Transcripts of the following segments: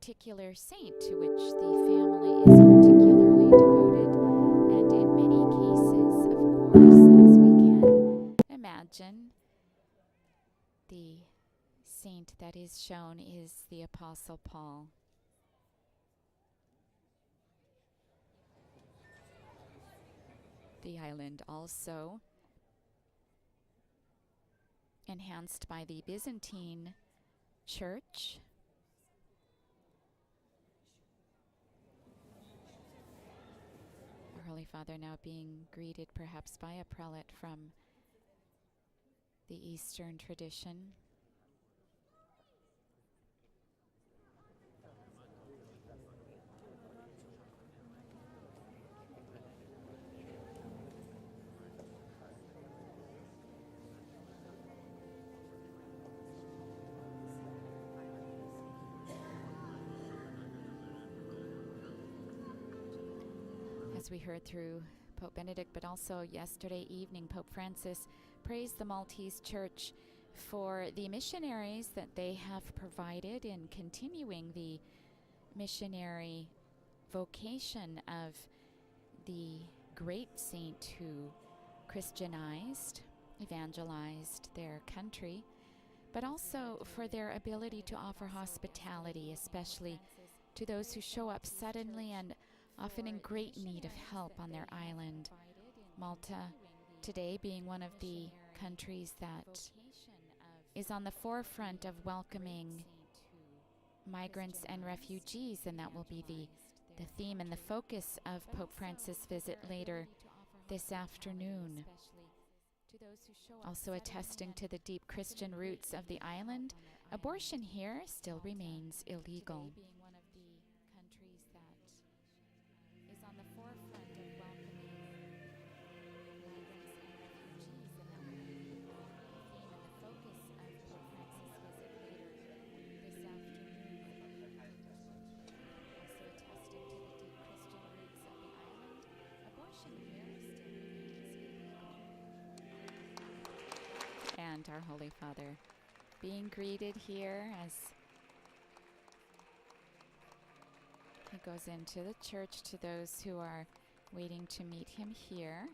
particular saint to which the family is particularly devoted, and in many cases, of course, as we can imagine, the saint that is shown is the Apostle Paul. The island also enhanced by the Byzantine Church. Our Holy Father now being greeted perhaps by a prelate from the Eastern tradition. As we heard through Pope Benedict, but also yesterday evening, Pope Francis praised the Maltese Church for the missionaries that they have provided in continuing the missionary vocation of the great saint who Christianized, evangelized their country, but also for their ability to offer hospitality, especially to those who show up suddenly and often in great need of help on their island. Malta today being one of the countries that is on the forefront of welcoming migrants and refugees, and that will be the theme and the focus of Pope Francis' visit later this afternoon. Also attesting to the deep Christian roots of the island, abortion here still remains illegal. And our Holy Father being greeted here as he goes into the church to those who are waiting to meet him here.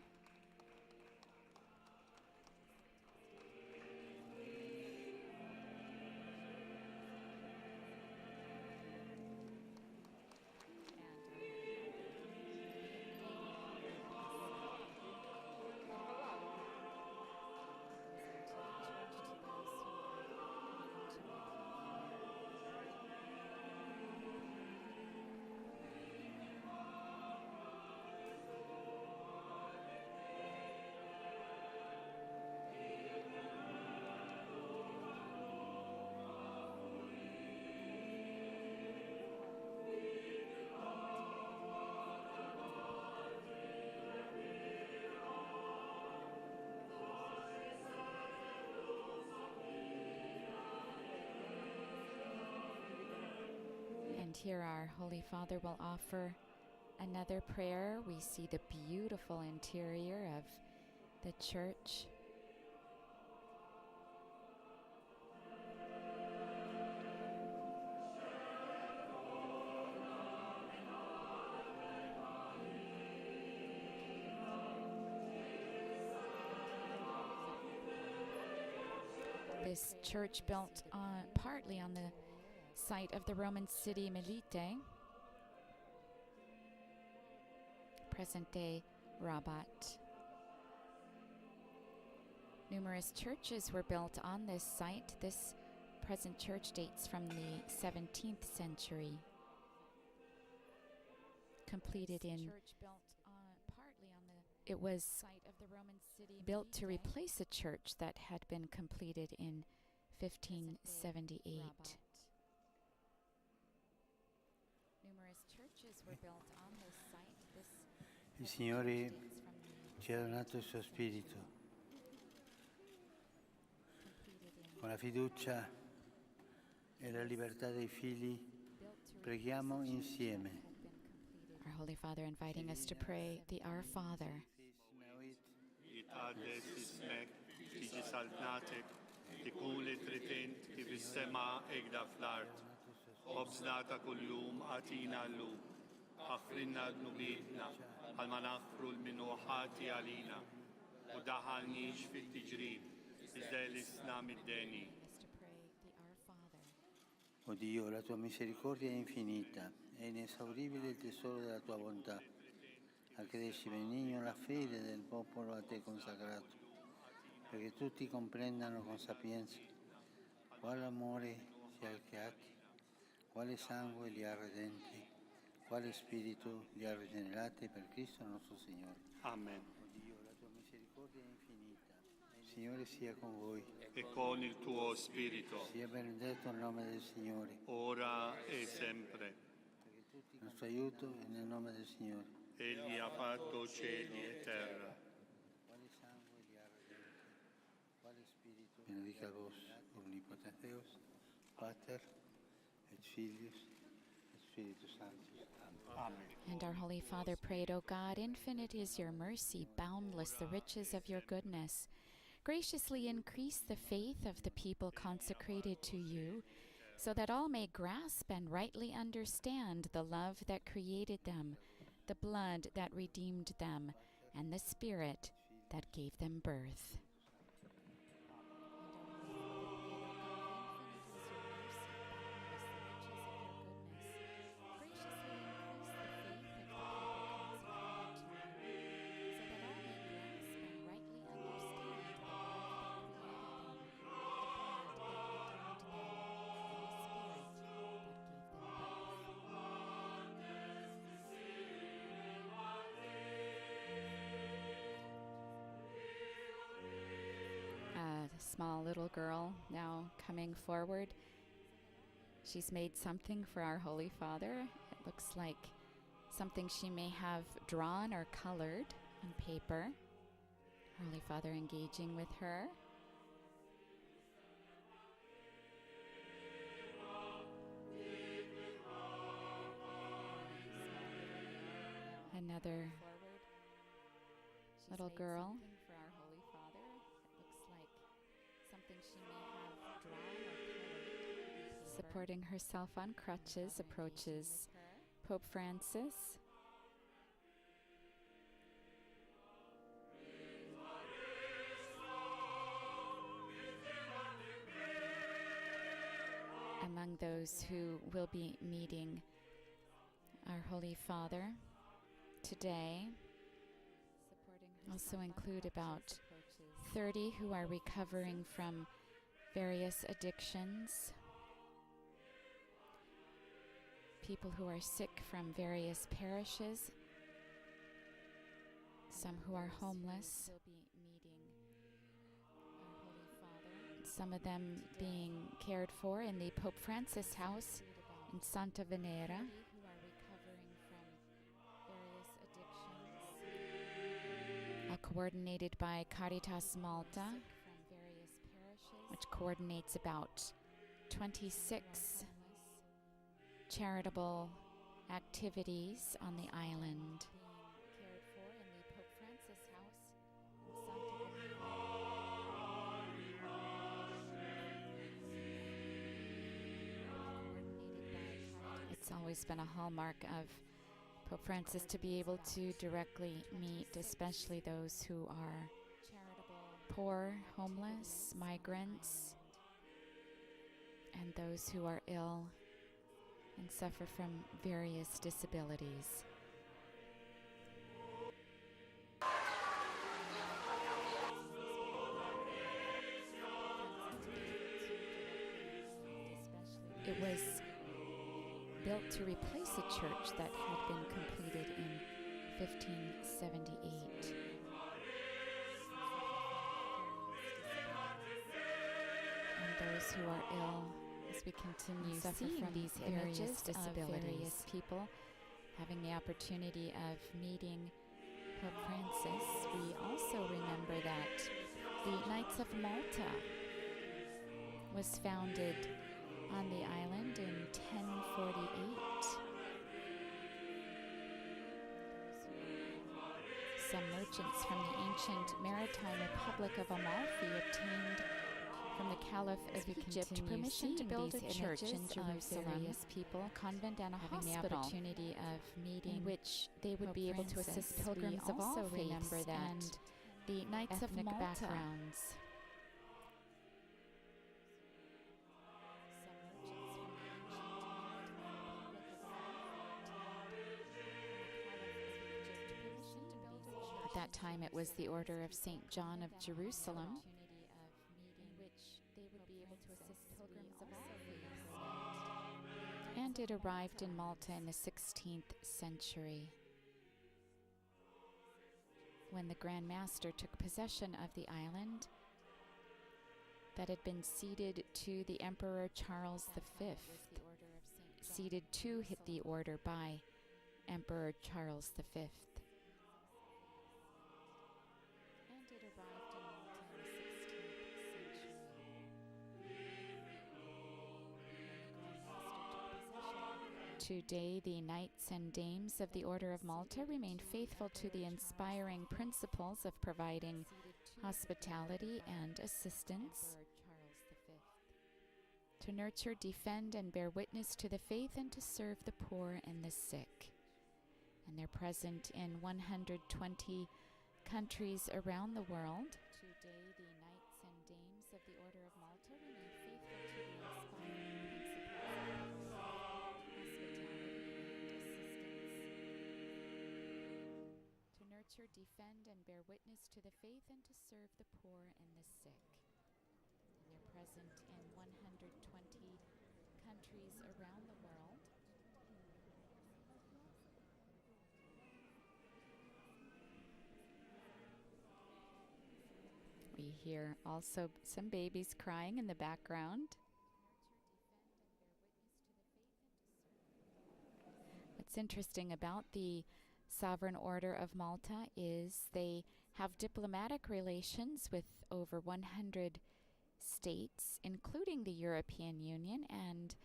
And here our Holy Father will offer another prayer. We see the beautiful interior of the church. This church built partly on the site of the Roman city Melite, present-day Rabat. Numerous churches were built on this site. This present church dates from the 17th century, completed in it was built to replace a church that had been completed in 1578. Numerous churches were built on this site. Il Signore ci ha donato il suo Spirito. Con la fiducia e la libertà dei figli, preghiamo insieme. Our Holy Father inviting us to pray the Our Father. Ades ismek, tigis altnatec, ticule tritent, kivis sema egda flart. خبزنا كل يوم آتينا اللوم أغفرنا ذنوبنا المنغفر المنوحات علينا ودعانيش في التجريب إزاي الإسلام الداني. Is to pray the Our Father. O Dio, la tua misericordia è infinita, è inesauribile il tesoro della tua bontà. Accresci benigno la fede del popolo a te consacrato, perché tutti comprendano con sapienza quale amore ti ha creati, quale sangue li ha redenti, quale spirito li ha rigenerati per Cristo nostro Signore. Amen. O Dio, la tua misericordia è infinita. Il Signore sia con voi. E con il tuo spirito, Sia benedetto il nome del Signore. ora e sempre. Il nostro aiuto è nel nome del Signore. Egli ha fatto cieli e terra. Quale sangue li ha redenti, quale spirito. Benedica vos, omnipotens Deus, Pater, et Filius, et Spiritus Sanctus. Amen. And our Holy Father prayed, O God, infinite is your mercy, boundless the riches of your goodness. Graciously increase the faith of the people consecrated to you, so that all may grasp and rightly understand the love that created them, the blood that redeemed them, and the Spirit that gave them birth. Small little girl now coming forward. She's made something for our Holy Father. It looks like something she may have drawn or colored on paper. Holy Father engaging with her. Another little girl. For our Holy Father. It looks like something she may have drawn or colored. Supporting herself on crutches, approaches Pope Francis. Among those who will be meeting our Holy Father today also include about 30 who are recovering from various addictions, people who are sick from various parishes, some who are homeless, some of them being cared for in the Pope Francis house in Santa Venera. Coordinated by Caritas Malta, which coordinates about 26 charitable activities on the island. It's always been a hallmark of Pope Francis to be able to directly meet especially those who are poor, homeless, migrants, and those who are ill and suffer from various disabilities. It was built to replace a church that had been completed in 1578. And those who are ill, as we continue suffer from these various disabilities, people having the opportunity of meeting Pope Francis, we also remember that the Knights of Malta was founded on the island in 1048. Some merchants from the ancient maritime republic of Amalfi obtained from the Caliph of Egypt permission to build a church in Jerusalem, people, a convent and a hospital, the opportunity of meeting in which they would be able to assist pilgrims of all faiths remember that and the Knights of Malta backgrounds. At that time it was the Order of St. John of Jerusalem, and it arrived in Malta in the 16th century, when the Grand Master took possession of the island that had been ceded to the Emperor Charles V, ceded to the order by Emperor Charles V. Today, the Knights and Dames of the Order of Malta remain faithful to the inspiring principles of providing hospitality and assistance, to nurture, defend, and bear witness to the faith, and to serve the poor and the sick. And they're present in 120 countries around the world. Today, the Knights and Dames of the Order of Malta remain faithful to the inspiring principles of to nurture, defend, and bear witness to the faith, and to serve the poor and the sick. And they're present in 120 countries around the world. We hear also some babies crying in the background. What's interesting about the Sovereign Order of Malta is they have diplomatic relations with over 100 states, including the European Union, and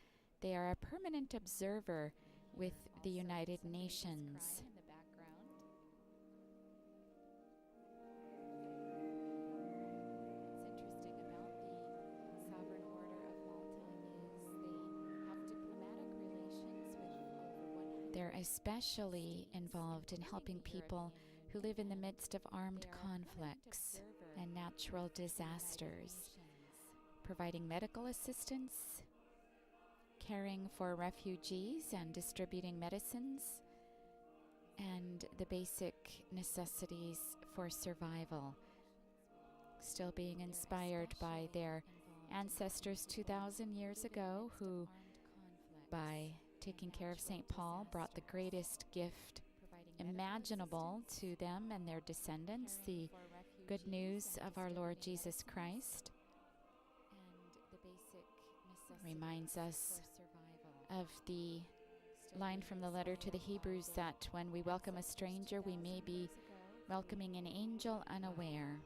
they are a permanent observer with the United Nations. They're especially involved in helping people who live in the midst of armed conflicts and natural disasters, providing medical assistance, caring for refugees and distributing medicines, and the basic necessities for survival, still being inspired by their ancestors 2,000 years ago who, by taking care of St. Paul, brought the greatest gift imaginable to them and their descendants, the good news of our Lord Jesus Christ. Reminds us of the line from the letter to the Hebrews that when we welcome a stranger, we may be welcoming an angel unaware.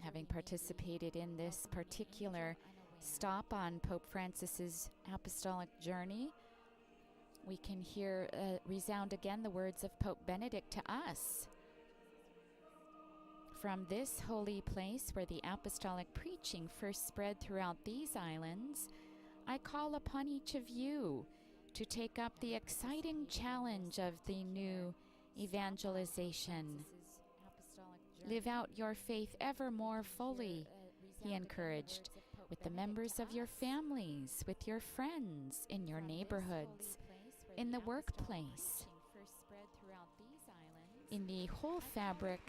Having participated in this particular stop on Pope Francis's apostolic journey, we can hear resound again the words of Pope Benedict to us. From this holy place where the apostolic preaching first spread throughout these islands, I call upon each of you to take up the exciting challenge of the new evangelization. Live out your faith ever more fully, he encouraged, with the members of your families, with your friends, in your neighborhoods, in the workplace, in the whole fabric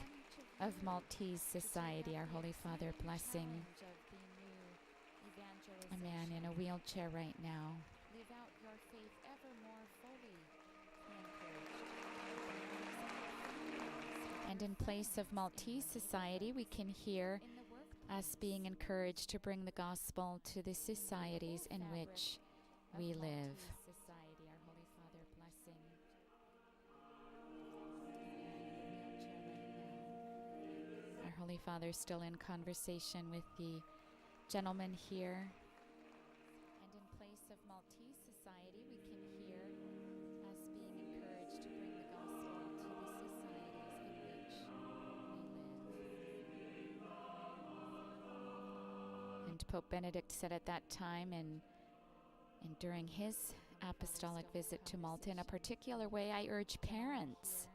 of Maltese society. Our Holy Father blessing a man in a wheelchair right now. Live out your faith ever more fully, he encouraged. And in place of Maltese society, we can hear us being encouraged to bring the gospel to the societies in which we live. Our Holy Father blessing. Our Holy Father still in conversation with the gentleman here. And in place of Maltese society, we can hear us being encouraged to bring the gospel to the societies in which we live. And Pope Benedict said at that time, and during his apostolic visit to Malta, in a particular way, I urge parents,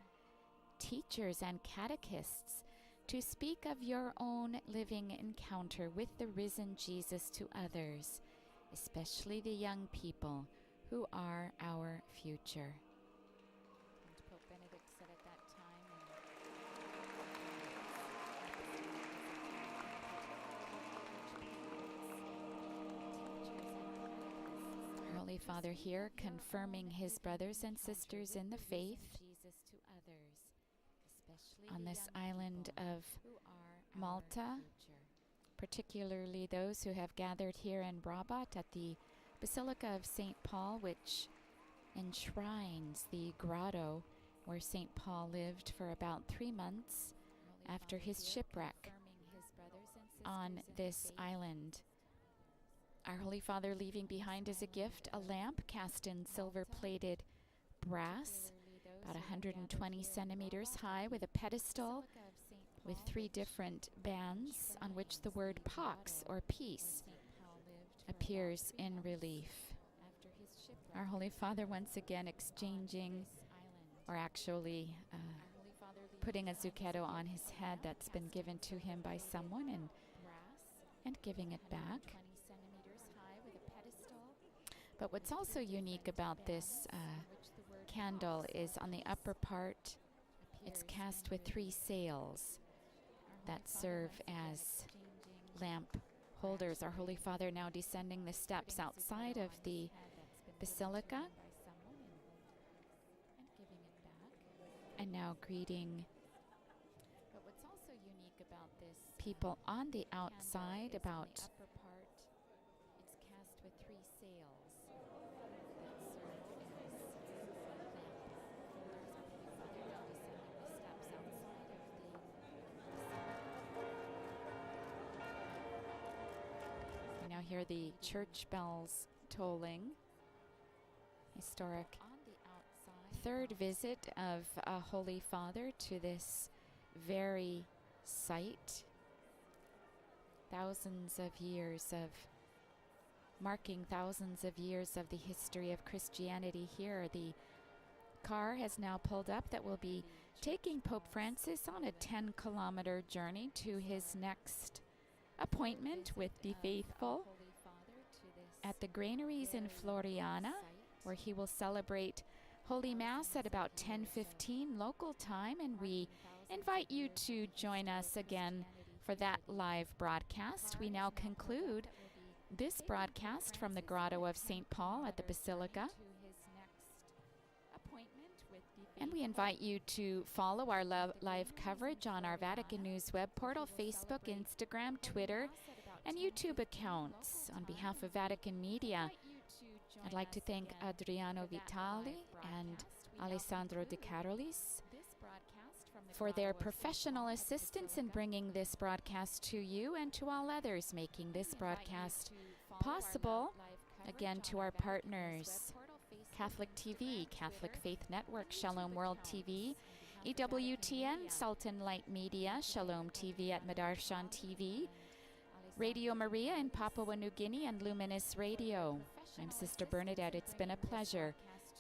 teachers, and catechists to speak of your own living encounter with the risen Jesus to others, especially the young people who are our future. And Pope Benedict said at that time, Our Holy Father here confirming his brothers and sisters in the faith on this island of Malta, particularly those who have gathered here in Rabat at the Basilica of St. Paul, which enshrines the grotto where St. Paul lived for about 3 months after his shipwreck on this island. Our Holy Father leaving behind as a gift a lamp cast in silver-plated brass, about 120 centimeters high, with a pedestal with 3 different bands on which the word pax, or peace, appears in relief. Our Holy Father once again exchanging, or actually putting a zucchetto on his head that's been given to him by someone and giving it back. But what's also unique about this candle is on the upper part, it's cast with 3 sails that serve as lamp holders. Our Holy Father now descending the steps outside of the basilica and now greeting people on the outside. About now hear the church bells tolling. Historic 3rd visit of a Holy Father to this very site. Marking thousands of years of the history of Christianity here. The car has now pulled up that will be taking Pope Francis on a 10-kilometer journey to his next appointment with the faithful at the granaries in Floriana, where he will celebrate Holy Mass at about 10:15 local time, and we invite you to join us again for that live broadcast. We now conclude this broadcast from the Grotto of St. Paul at the Basilica, and we invite you to follow our live coverage on our Vatican News web portal, Facebook, Instagram, Twitter, and YouTube accounts. On behalf of Vatican Media, I'd like to thank Adriano Vitali and Alessandro De Carolis for their professional assistance in bringing this broadcast to you, and to all others making this broadcast possible. Again, to our partners, Catholic TV, Catholic Faith Network, Shalom World TV, EWTN, Sultan Light Media, Shalom TV at Madarshan TV, Radio Maria in Papua New Guinea, and Luminous Radio. I'm Sister Bernadette. It's been a pleasure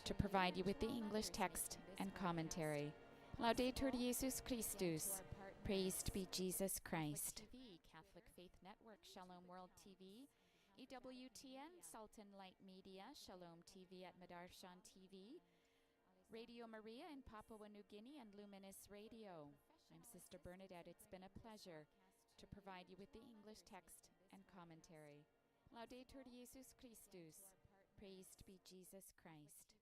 to provide you with the English text and commentary. Laudetur Jesus Christus. Praised be Jesus Christ. Catholic Faith Network, Shalom World TV, EWTN, Sultan Light Media, Shalom TV at Madarshan TV, Radio Maria in Papua New Guinea, and Luminous Radio. I'm Sister Bernadette. It's been a pleasure to provide you with the English text and commentary. Laudetur Jesus Christus. Praised be Jesus Christ.